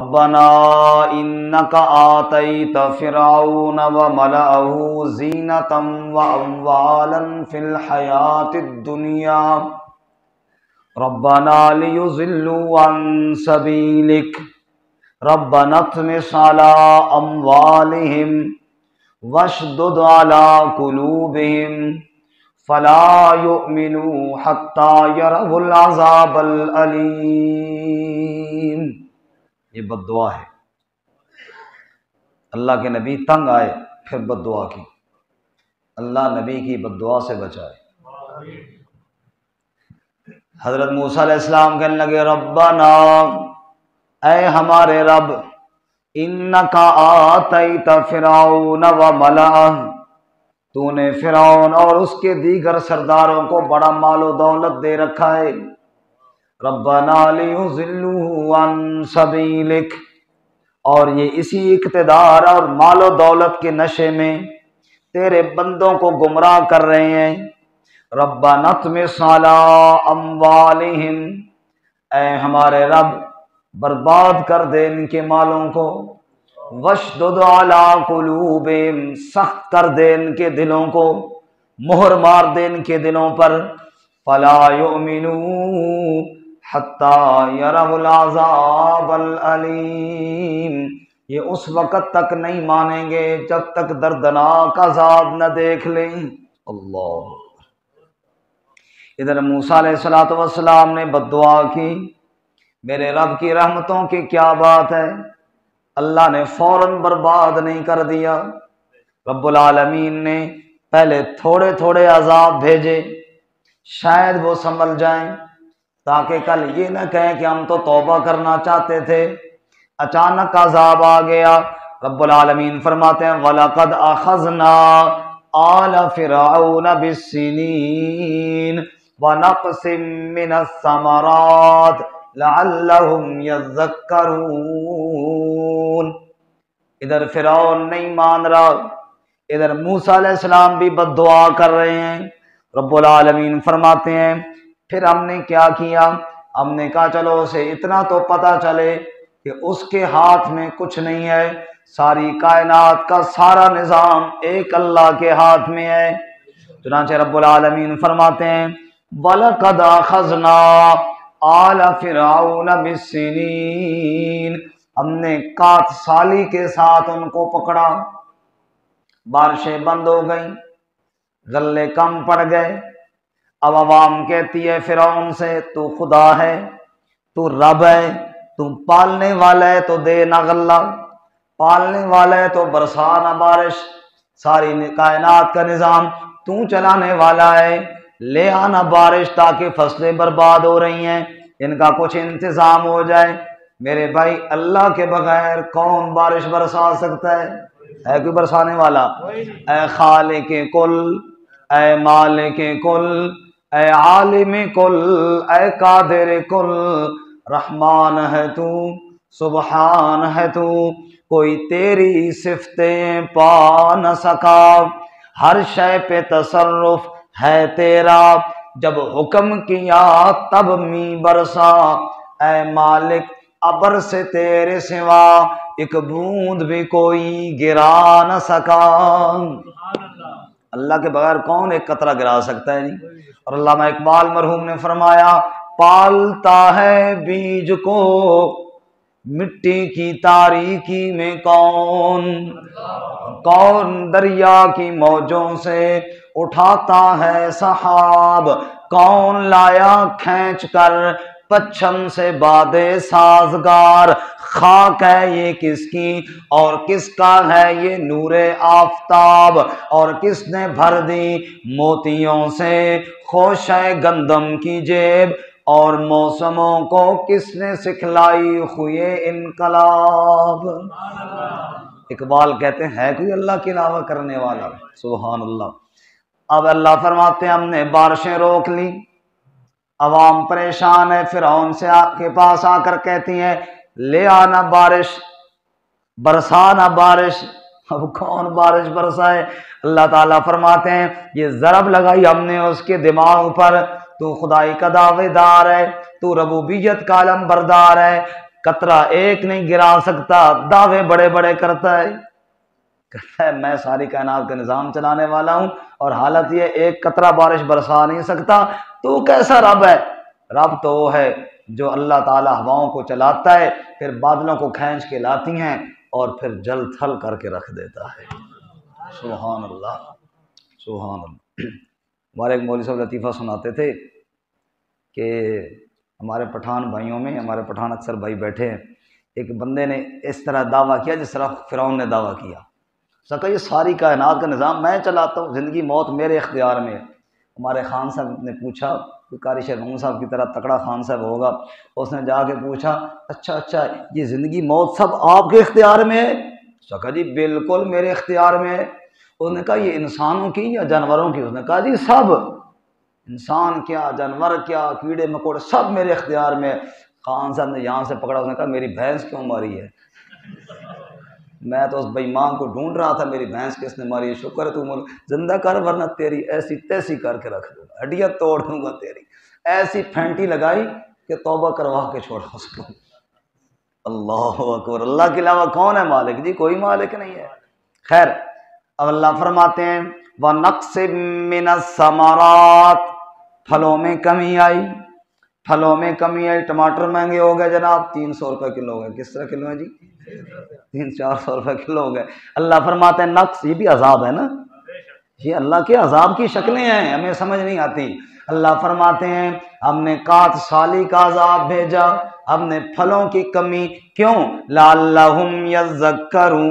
ربنا انک آتیت فرعون وملأه زینۃ واموالا فی الحیاۃ الدنیا ربنا لیضلوا عن سبیلک ربنا اطمس علی اموالہم واشدد علی قلوبہم فلا یؤمنوا حتی یروا العذاب العلیم۔ یہ بد دعا ہے۔ اللہ کے نبی تنگ آئے پھر بد دعا کی، اللہ نبی کی بد دعا سے بچائے۔ حضرت موسیٰ علیہ السلام کہنے لگے ربنا، اے ہمارے رب، انک آتیت فرعون وملأہ، تو نے فرعون اور اس کے دیگر سرداروں کو بڑا مال و دولت دے رکھا ہے۔ ربنا لیضلوا عن سبیلک، اور یہ اسی اقتدار اور مال و دولت کے نشے میں تیرے بندوں کو گمراہ کر رہے ہیں۔ ربنا اطمس علی اموالہم، اے ہمارے رب برباد کر دے ان کے مالوں کو، واشدد علی قلوبہم، سخت کر دے ان کے دلوں کو، مہر مار دے ان کے دلوں پر، فلا یؤمنوا حتی یروا العذاب العلیم، یہ اس وقت تک نہیں مانیں گے جب تک دردناک عذاب نہ دیکھ لیں۔ اللہ، ادھر موسیٰ علیہ السلام نے بد دعا کی، میرے رب کی رحمتوں کی کیا بات ہے، اللہ نے فوراً برباد نہیں کر دیا۔ رب العالمین نے پہلے تھوڑے تھوڑے عذاب بھیجے، شاید وہ سنبھل جائیں، تاکہ کل یہ نہ کہیں کہ ہم تو توبہ کرنا چاہتے تھے، اچانک عذاب آ گیا۔ رب العالمین فرماتے ہیں وَلَقَدْ أَخَذْنَا آلَ فِرْعَوْنَ بِالسِّنِينَ وَنَقْصٍ مِّنَ الثَّمَرَاتِ لَعَلَّهُمْ يَذَّكَّرُونَ۔ ادھر فرعون نہیں مان رہا، ادھر موسیٰ علیہ السلام بھی بد دعا کر رہے ہیں۔ رب العالمین فرماتے ہیں پھر ہم نے کیا کیا، ہم نے کہا چلو اسے اتنا تو پتہ چلے کہ اس کے ہاتھ میں کچھ نہیں ہے، ساری کائنات کا سارا نظام ایک اللہ کے ہاتھ میں ہے۔ چنانچہ رب العالمین فرماتے ہیں وَلَقَدْ أَخَذْنَا آلَ فِرْعَوْنَ بِالسِّنِينَ، ہم نے کات سالی کے ساتھ ان کو پکڑا، بارشیں بند ہو گئیں، غلے کم پڑ گئے۔ اب عوام کہتی ہے فرعون سے تو خدا ہے، تو رب ہے، تو پالنے والا ہے تو دے نہ غلہ، پالنے والا ہے تو برسا نہ بارش، ساری کائنات کا نظام تو چلانے والا ہے، لے آنا بارش تاکہ فصلیں برباد ہو رہی ہیں، ان کا کچھ انتظام ہو جائے۔ میرے بھائی اللہ کے بغیر کون بارش برسا سکتا ہے کوئی برسانے والا؟ اے خالق کل، اے مالک کل، اے عالم کل، اے قادر کل، رحمان ہے تو، سبحان ہے تو، کوئی تیری صفتیں پا نہ سکا، ہر شے پہ تصرف ہے تیرا، جب حکم کیا تب می برسا، اے مالک ابر سے تیرے سوا ایک بوند بھی کوئی گرا نہ سکا۔ اللہ کے بغیر کون ایک قطرہ گرا سکتا ہے؟ نہیں۔ اور علامہ اقبال مرحوم نے فرمایا پالتا ہے بیج کو مٹی کی تاریکی میں کون، کون دریا کی موجوں سے اٹھاتا ہے سحاب، کون لایا کھینچ کر پچھم سے بادے سازگار، خاک ہے یہ کس کی اور کس کا ہے یہ نور آفتاب، اور کس نے بھر دی موتیوں سے خوشہ گندم کی جیب، اور موسموں کو کس نے سکھلائی خوئے انقلاب۔ اقبال کہتے ہیں ہے کوئی اللہ کے علاوہ کرنے والا؟ سبحان اللہ۔ اب اللہ فرماتے ہیں ہم نے بارشیں روک لی، عوام پریشان ہے، فرعون سے کے پاس آ کر کہتی ہیں لے آنا بارش، برسانا بارش۔ اب کون بارش برسائے؟ اللہ تعالیٰ فرماتے ہیں یہ ضرب لگائی ہم نے اس کے دماغ پر، تو خدائی کا دعوے دار ہے، تو ربوبیت کا علم بردار ہے، قطرہ ایک نہیں گرا سکتا، دعوے بڑے بڑے کرتا ہے، کہتا ہے میں ساری کائنات کا نظام چلانے والا ہوں، اور حالت یہ ایک قطرہ بارش برسا نہیں سکتا، تو کیسا رب ہے؟ رب تو وہ ہے جو اللہ تعالیٰ ہواؤں کو چلاتا ہے، پھر بادلوں کو کھینچ کے لاتی ہیں اور پھر جل تھل کر کے رکھ دیتا ہے۔ سبحان اللہ، سبحان اللہ۔ ہمارے ایک مولوی صاحب لطیفہ سناتے تھے کہ ہمارے پٹھان بھائیوں میں، ہمارے پٹھان اکثر بھائی بیٹھے ہیں، ایک بندے نے اس طرح دعویٰ کیا جس طرح فرعون نے دعویٰ کیا، سکا یہ ساری کائنات کا نظام میں چلاتا ہوں، زندگی موت میرے اختیار میں ہے۔ ہمارے خان صاحب نے پوچھا، کوئی قاری شیر محمود صاحب کی طرح تکڑا خان صاحب ہوگا، اس نے جا کے پوچھا اچھا یہ زندگی موت سب آپ کے اختیار میں ہے؟ سکا جی بالکل میرے اختیار میں ہے۔ اس نے کہا یہ انسانوں کی یا جانوروں کی؟ اس نے کہا جی سب، انسان کیا، جانور کیا، کیڑے مکوڑے سب میرے اختیار میں۔ خان صاحب نے یہاں سے پکڑا، اس نے کہا میری بھینس کیوں ماری ہے؟ میں تو اس بےمان کو ڈھونڈ رہا تھا، میری بھینس کس نے ماری ہے؟ شکر ہے تو زندہ کر، ورنہ تیری ایسی تیسی کر کے رکھ دوں گا، ہڈیاں توڑ دوں گا تیری۔ ایسی پھینٹی لگائی کہ توبہ کروا کے چھوڑا اس کو۔ اللہ اکبر، اللہ کے علاوہ کون ہے مالک؟ جی کوئی مالک نہیں ہے۔ خیر، اب اللہ فرماتے ہیں وَنَقْصٍ مِّنَ الثَّمَرَاتِ، پھلوں میں کمی آئی، پھلوں میں کمی آئی۔ ٹماٹر مہنگے ہو گئے جناب، 300 روپے کلو ہو گئے۔ کس طرح کلو ہے جی؟ 300-400 روپے کلو ہو گئے۔ اللہ فرماتے ہیں نقص، یہ بھی عذاب ہے نا، یہ اللہ کے عذاب کی شکلیں ہیں، ہمیں سمجھ نہیں آتی۔ اللہ فرماتے ہیں ہم نے کات سالی کا عذاب بھیجا، ہم نے پھلوں کی کمی، کیوں؟ لعلہم یذکرون،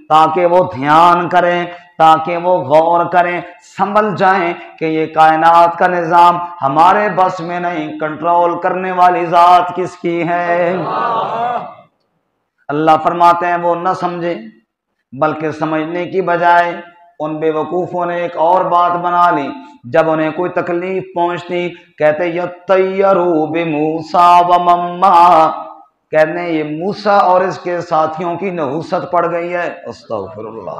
تاکہ وہ دھیان کریں، تاکہ وہ غور کریں، سنبھل جائیں کہ یہ کائنات کا نظام ہمارے بس میں نہیں، کنٹرول کرنے والی ذات کس کی ہے؟ اللہ فرماتے ہیں وہ نہ سمجھے، بلکہ سمجھنے کی بجائے ان بے وقوفوں نے ایک اور بات بنا لی۔ جب انہیں کوئی تکلیف پہنچتی کہتے یطیروا بموسیٰ ومن معہ، کہتے ہیں یہ موسیٰ اور اس کے ساتھیوں کی نحوست پڑ گئی ہے۔ استغفر اللہ۔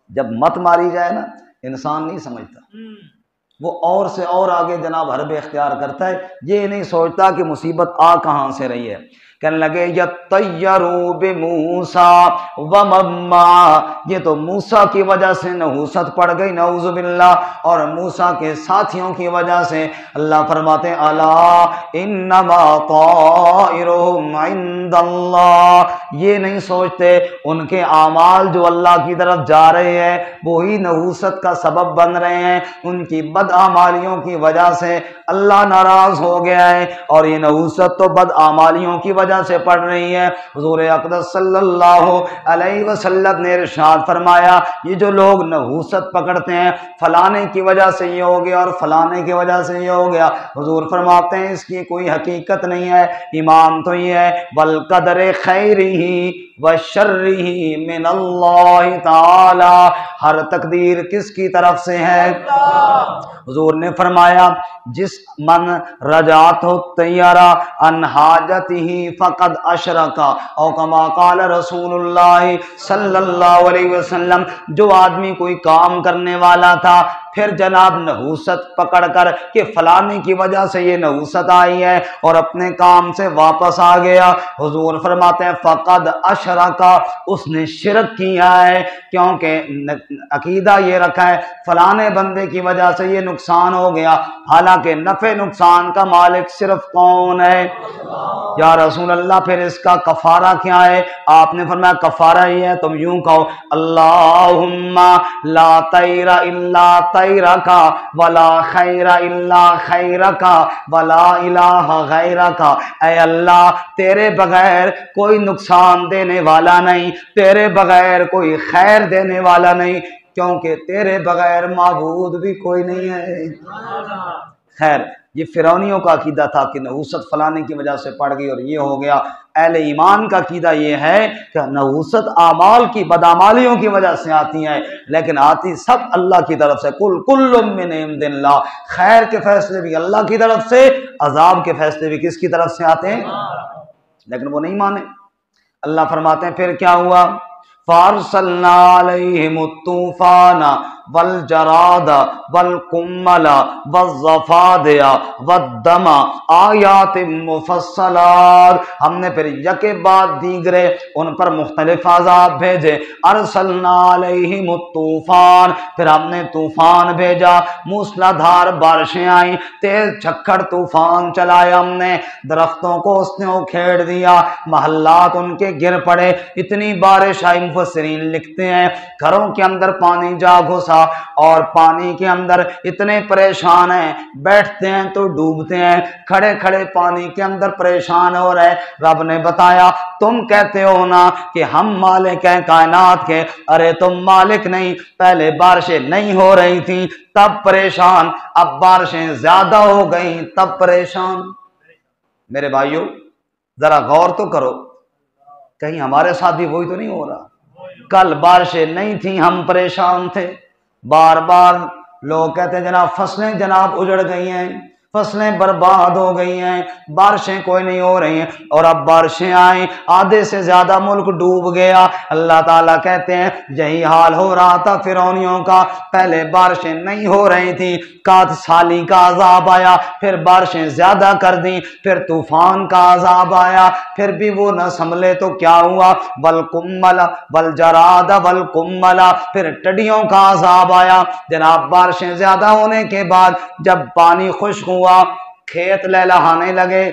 جب مت ماری جائے نا، انسان نہیں سمجھتا، وہ اور سے اور آگے جناب حرب اختیار کرتا ہے، یہ نہیں سوچتا کہ مصیبت آ کہاں سے رہی ہے۔ کہنے لگے یطیروا بموسیٰ ومن معہ، یہ تو موسیٰ کی وجہ سے نحوست پڑ گئی، نعوذ باللہ، اور موسیٰ کے ساتھیوں کی وجہ سے۔ اللہ فرماتے ہیں الا انما طائرهم عند اللہ، یہ نہیں سوچتے ان کے اعمال جو اللہ کی طرف جا رہے ہیں وہی نحوست کا سبب بن رہے ہیں، ان کی بدعمالیوں کی وجہ سے اللہ ناراض ہو گیا ہے، اور یہ نحوست تو بدعمالیوں کی وجہ سے پڑ رہی ہے۔ حضور اقدس صلی اللہ علیہ وسلم نے ارشاد فرمایا یہ جو لوگ نحوست پکڑتے ہیں فلانے کی وجہ سے یہ ہو گیا اور فلانے کی وجہ سے یہ ہو گیا، حضور فرماتے ہیں اس کی کوئی حقیقت نہیں ہے، ایمان تو یہ ہے والقدر خیرہ وشرہ من اللہ تعالی، ہر تقدیر کس کی طرف سے ہے؟ حضور نے فرمایا جس من رجعت الطیرہ عن حاجتہ فقد اشرک، او کما قال رسول اللہ صلی اللہ علیہ وسلم، جو آدمی کوئی کام کرنے والا تھا پھر جناب نحوست پکڑ کر کہ فلانے کی وجہ سے یہ نحوست آئی ہے اور اپنے کام سے واپس آ گیا، حضور فرماتے ہیں فقد اشرک، اس نے شرک کیا ہے، کیونکہ عقیدہ یہ رکھا ہے فلانے بندے کی وجہ سے یہ نقصان ہو گیا، حالانکہ نفع نقصان کا مالک صرف کون ہے؟ یا رسول اللہ پھر اس کا کفارہ کیا ہے؟ آپ نے فرمایا کفارہ یہ ہے تم یوں کہو اللہم لا طیر الا طیرک ولا خیر الا خیرک ولا الہ غیرک، اے اللہ تیرے بغیر کوئی نقصان دینے والا نہیں، تیرے بغیر کوئی خیر دینے والا نہیں، کیونکہ تیرے بغیر معبود بھی کوئی نہیں ہے۔ خیر، یہ فرعونیوں کا عقیدہ تھا کہ نحوست فلانے کی وجہ سے پڑ گئی اور یہ ہو گیا۔ اہل ایمان کا عقیدہ یہ ہے کہ نحوست اعمال کی بدعمالیوں کی وجہ سے آتی ہیں، لیکن آتی سب اللہ کی طرف سے، کل من عند اللہ، خیر کے فیصلے بھی اللہ کی طرف سے، عذاب کے فیصلے بھی کس کی طرف سے آتے ہیں؟ لیکن وہ نہیں مانے۔ اللہ فرماتے ہیں پھر کیا ہوا؟ فارسلنا علیہم الطوفان والجراد والقمل والضفادع والدم آیات مفصلات، ہم نے پھر یکے بعد دیگرے ان پر مختلف عذاب بھیجے، ارسلنا علیہم الطوفان، پھر ہم نے طوفان بھیجا، موسلا دھار بارشیں آئیں، تیز جھکڑ طوفان چلایا ہم نے، درختوں کو اس نے اکھیڑ دیا، محلات ان کے گر پڑے، اتنی بارش آئی، مفسرین لکھتے ہیں گھروں کے اندر پانی جا گھسا، اور پانی کے اندر اتنے پریشان ہیں، بیٹھتے ہیں تو ڈوبتے ہیں، کھڑے کھڑے پانی کے اندر پریشان ہو رہے۔ رب نے بتایا تم کہتے ہو نا کہ ہم مالک ہیں کائنات کے، ارے تم مالک نہیں، پہلے بارشیں نہیں ہو رہی تھیں تب پریشان، اب بارشیں زیادہ ہو گئیں تب پریشان۔ میرے بھائیو ذرا غور تو کرو، کہیں ہمارے ساتھ بھی وہی تو نہیں ہو رہا؟ کل بارشیں نہیں تھیں ہم پریشان تھے، بار بار لوگ کہتے ہیں جناب فصلیں جناب اجڑ گئی ہیں، فصلیں برباد ہو گئی ہیں، بارشیں کوئی نہیں ہو رہی ہیں، اور اب بارشیں آئیں آدھے سے زیادہ ملک ڈوب گیا۔ اللہ تعالیٰ کہتے ہیں یہی حال ہو رہا تھا فرعونیوں کا، پہلے بارشیں نہیں ہو رہی تھیں، کات سالی کا عذاب آیا، پھر بارشیں زیادہ کر دیں، پھر طوفان کا عذاب آیا، پھر بھی وہ نہ سنبھلے تو کیا ہوا، والقمل والجراد والقمل، پھر ٹڈیوں کا عذاب آیا۔ جناب بارشیں زیادہ ہونے کے بعد جب پانی خشک ہوا، کھیت لہلہانے لگے،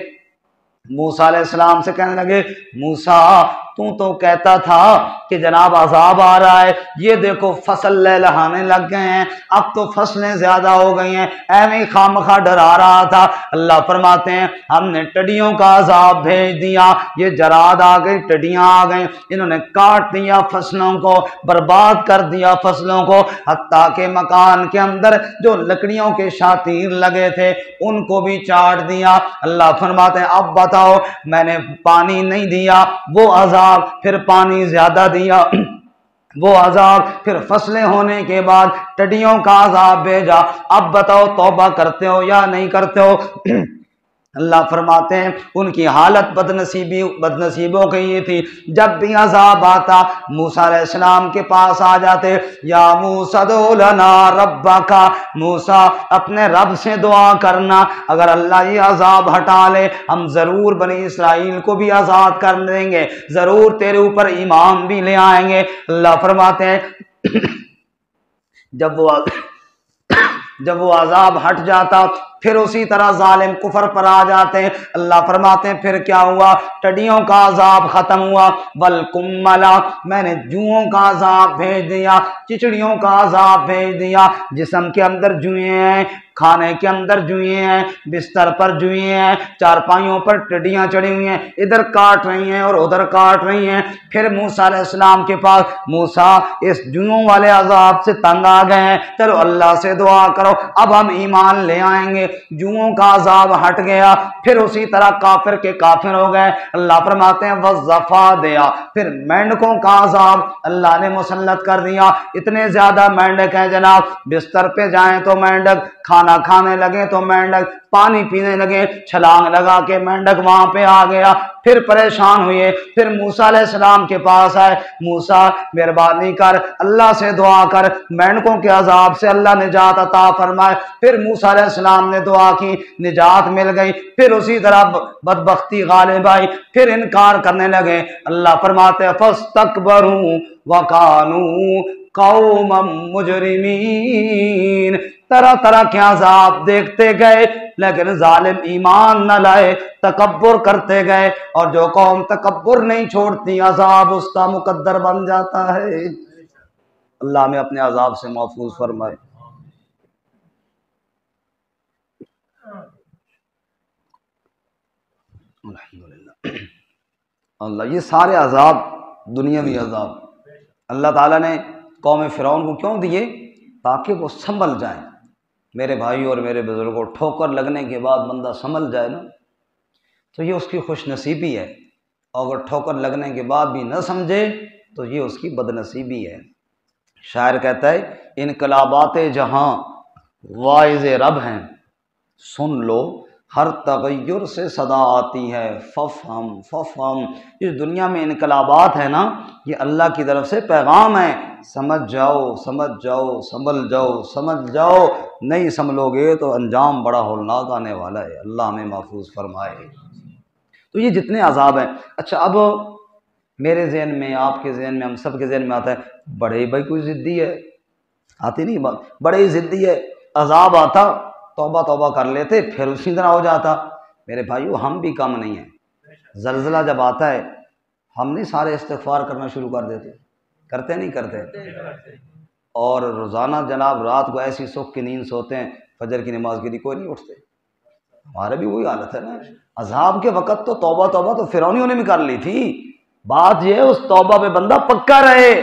موسیٰ علیہ السلام سے کہنے لگے موسیٰ تو کہتا تھا کہ جناب عذاب آ رہا ہے، یہ دیکھو فصل لہلہانے لگ گئے ہیں، اب تو فصلیں زیادہ ہو گئی ہیں، ایویں خامخواہ ڈرا رہا تھا۔ اللہ فرماتے ہیں ہم نے ٹڈیوں کا عذاب بھیج دیا، یہ جراد آ گئی، ٹڈیاں آ گئیں، انہوں نے کاٹ دیا فصلوں کو، برباد کر دیا فصلوں کو، حتیٰ کہ مکان کے اندر جو لکڑیوں کے شاطیر لگے تھے ان کو بھی چاٹ دیا۔ اللہ فرماتے ہیں اب بتاؤ میں نے پانی نہیں دیا وہ عذاب، پھر پانی زیادہ دیا وہ عذاب، پھر فصلیں ہونے کے بعد ٹڈیوں کا عذاب بھیجا، اب بتاؤ توبہ کرتے ہو یا نہیں کرتے ہو؟ اللہ فرماتے ہیں ان کی حالت بدنصیبوں کی یہ تھی، جب بھی عذاب آتا موسیٰ علیہ السلام کے پاس آ جاتے، یا موسیٰ ادع لنا ربک، موسیٰ اپنے رب سے دعا کرنا، اگر اللہ یہ عذاب ہٹا لے ہم ضرور بنی اسرائیل کو بھی آزاد کر دیں گے، ضرور تیرے اوپر ایمان بھی لے آئیں گے۔ اللہ فرماتے ہیں جب وہ عذاب ہٹ جاتا پھر اسی طرح ظالم کفر پر آ جاتے ہیں۔ اللہ فرماتے ہیں پھر کیا ہوا، ٹڈیوں کا عذاب ختم ہوا، والقمل، میں نے جوؤں کا عذاب بھیج دیا، چچڑیوں کا عذاب بھیج دیا، جسم کے اندر جوئیں ہیں، کھانے کے اندر جوئیں ہیں، بستر پر جوئیں ہیں، چارپائیوں پر ٹڈیاں چڑھی ہوئی ہیں، ادھر کاٹ رہی ہیں اور ادھر کاٹ رہی ہیں۔ پھر موسیٰ علیہ السلام کے پاس موسیٰ اس جوؤں والے عذاب سے تنگ آ گئے ہیں، چلو اللہ سے دعا کرو اب ہم ایمان لے آئیں گے۔ جوؤں کا عذاب ہٹ گیا، پھر اسی طرح کافر کے کافر ہو گئے۔ اللہ فرماتے ہیں والضفادع، پھر مینڈکوں کا عذاب اللہ نے مسلط کر دیا، اتنے زیادہ مینڈک ہیں جناب، بستر پہ جائیں تو مینڈک، کھانا کھانے لگے تو مینڈک، پانی پینے لگے چھلانگ لگا کے مینڈک وہاں پہ آ گیا۔ پھر پریشان ہوئے، پھر موسیٰ علیہ السلام کے پاس آئے، موسیٰ مہربانی کر اللہ سے دعا کر مینڈکوں کے عذاب سے اللہ نجات عطا فرمائے۔ پھر موسیٰ علیہ السلام نے دعا کی، نجات مل گئی، پھر اسی طرح بدبختی غالب آئی، پھر انکار کرنے لگے۔ اللہ فرماتے ہیں فاستکبروا وکانوا قوما مجرمین، طرح طرح کے عذاب دیکھتے گئے لیکن ظالم ایمان نہ لائے، تکبر کرتے گئے، اور جو قوم تکبر نہیں چھوڑتی عذاب اس کا مقدر بن جاتا ہے۔ اللہ ہمیں اپنے عذاب سے محفوظ فرمائے۔ الحمدللہ اللہ، یہ سارے عذاب دنیاوی عذاب اللہ تعالیٰ نے قوم فرعون کو کیوں دیے؟ تاکہ وہ سنبھل جائیں۔ میرے بھائیوں اور میرے بزرگوں، ٹھوکر لگنے کے بعد بندہ سنبھل جائے نا تو یہ اس کی خوش نصیبی ہے، اور اگر ٹھوکر لگنے کے بعد بھی نہ سمجھے تو یہ اس کی بد نصیبی ہے۔ شاعر کہتا ہے انقلابات جہاں واعظ رب ہیں، سن لو ہر تغیر سے صدا آتی ہے ففہم ففہم۔ اس دنیا میں انقلابات ہیں نا، یہ اللہ کی طرف سے پیغام ہے، سمجھ جاؤ سمجھ جاؤ سنبھل جاؤ سمجھ جاؤ، نہیں سنبھلو گے تو انجام بڑا ہولناک آنے والا ہے، اللہ ہمیں محفوظ فرمائے۔ تو یہ جتنے عذاب ہیں، اچھا اب میرے ذہن میں، آپ کے ذہن میں، ہم سب کے ذہن میں آتا ہے بڑے بھائی کوئی ضدی ہے، آتی نہیں بات، بڑے ہی ضدی ہے، عذاب آتا توبہ توبہ کر لیتے پھر اسی طرح ہو جاتا۔ میرے بھائیو ہم بھی کم نہیں ہیں، زلزلہ جب آتا ہے ہم نہیں سارے استغفار کرنا شروع کر دیتے، کرتے نہیں کرتے؟ اور روزانہ جناب رات کو ایسی سکھ کی نیند سوتے ہیں، فجر کی نماز کے لیے کوئی نہیں اٹھتے، ہمارے بھی وہی حالت ہے نا۔ عذاب کے وقت تو توبہ توبہ تو فرعونیوں نے بھی کر لی تھی، بات یہ ہے اس توبہ پہ بندہ پکا رہے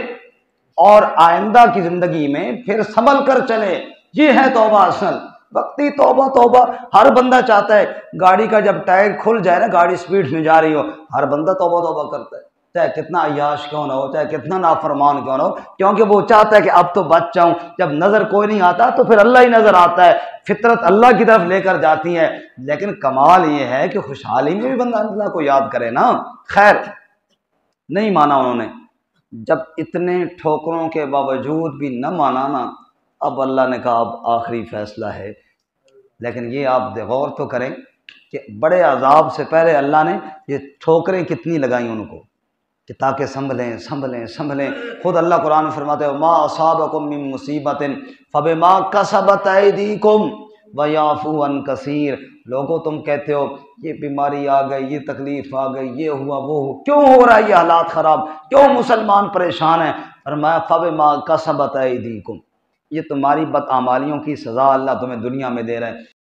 اور آئندہ کی زندگی میں پھر سنبھل کر چلے، یہ ہے توبہ اصل۔ وقتی توبہ توبہ ہر بندہ چاہتا ہے، گاڑی کا جب ٹائر کھل جائے نا، گاڑی سپیڈ میں جا رہی ہو، ہر بندہ توبہ توبہ کرتا ہے، چاہے کتنا عیاش کیوں نہ ہو، چاہے کتنا نافرمان کیوں نہ ہو، کیونکہ وہ چاہتا ہے کہ اب تو بچ جاؤں۔ جب نظر کوئی نہیں آتا تو پھر اللہ ہی نظر آتا ہے، فطرت اللہ کی طرف لے کر جاتی ہے۔ لیکن کمال یہ ہے کہ خوشحالی میں بھی بندہ اللہ کو یاد کرے نا۔ خیر نہیں مانا انہوں نے، جب اتنے ٹھوکروں کے باوجود بھی نہ مانا نا، اب اللہ نے کہا اب آخری فیصلہ ہے۔ لیکن یہ آپ غور تو کریں کہ بڑے عذاب سے پہلے اللہ نے یہ ٹھوکریں کتنی لگائیں ان کو کہ تاکہ سنبھلیں سنبھلیں سنبھلیں۔ خود اللہ قرآن میں فرماتے ہیں ما اصابکم من مصیبت فبما کسبت ایدیکم ویعفو عن کثیر۔ لوگوں تم کہتے ہو یہ بیماری آ گئی، یہ تکلیف آ گئی، یہ ہوا وہ ہوا، کیوں ہو رہا ہے یہ حالات خراب، کیوں مسلمان پریشان ہیں؟ فرمایا فبما کسبت ایدیکم، یہ تمہاری بدعمالیوں کی سزا اللہ تمہیں دنیا میں دے رہے ہیں۔